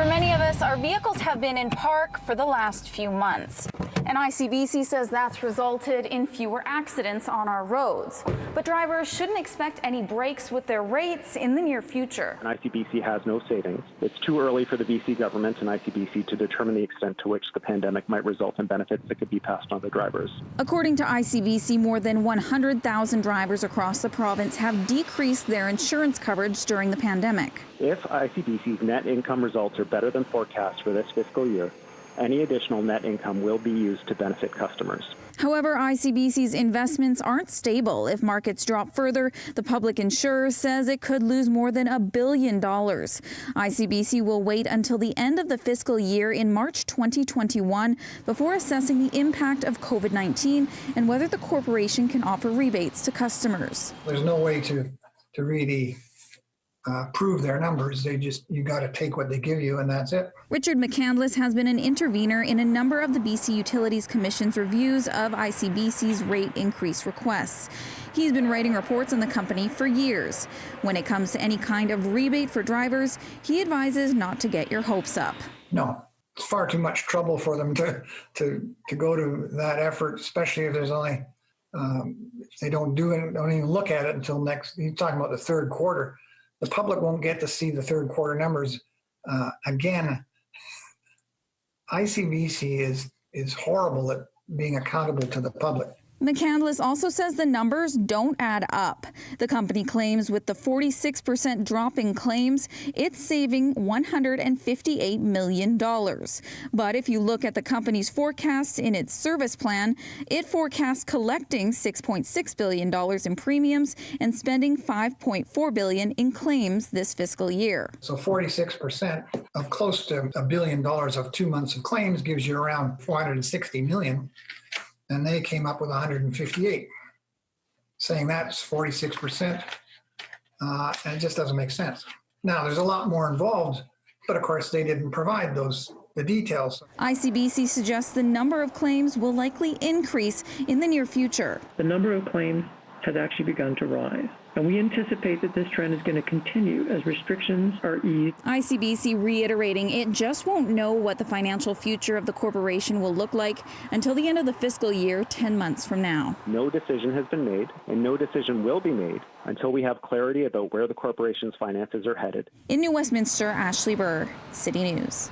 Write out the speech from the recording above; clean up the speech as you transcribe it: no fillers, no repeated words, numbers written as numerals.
For many of us, our vehicles have been in park for the last few months. And ICBC says that's resulted in fewer accidents on our roads. But drivers shouldn't expect any breaks with their rates in the near future. And ICBC has no savings. It's too early for the BC government and ICBC to determine the extent to which the pandemic might result in benefits that could be passed on to drivers. According to ICBC, more than 100,000 drivers across the province have decreased their insurance coverage during the pandemic. If ICBC's net income results are better than forecast for this fiscal year, any additional net income will be used to benefit customers. However, ICBC's investments aren't stable. If markets drop further, the public insurer says it could lose more than $1 billion. ICBC will wait until the end of the fiscal year in March 2021 before assessing the impact of COVID-19 and whether the corporation can offer rebates to customers. There's no way to really prove their numbers. You got to take what they give you, and that's it. Richard McCandless has been an intervener in a number of the BC Utilities Commission's reviews of ICBC's rate increase requests. He's been writing reports on the company for years. When it comes to any kind of rebate for drivers, he advises not to get your hopes up. No, it's far too much trouble for them to go to that effort, especially if there's only if they don't do it, don't even look at it until next. You're talking about the third quarter. The public won't get to see the third quarter numbers. Again, ICBC is horrible at being accountable to the public. McCandless also says the numbers don't add up. The company claims with the 46% drop in claims, it's saving $158 million. But if you look at the company's forecasts in its service plan, it forecasts collecting $6.6 billion in premiums and spending $5.4 billion in claims this fiscal year. So 46% of close to $1 billion of 2 months of claims gives you around $460 million. And they came up with 158, saying that's 46%, and it just doesn't make sense. Now, there's a lot more involved, but of course they didn't provide the details. ICBC suggests the number of claims will likely increase in the near future. The number of claims has actually begun to rise, and we anticipate that this trend is going to continue as restrictions are eased. ICBC reiterating it just won't know what the financial future of the corporation will look like until the end of the fiscal year 10 months from now. No decision has been made, and no decision will be made until we have clarity about where the corporation's finances are headed. In New Westminster, Ashley Burr, City News.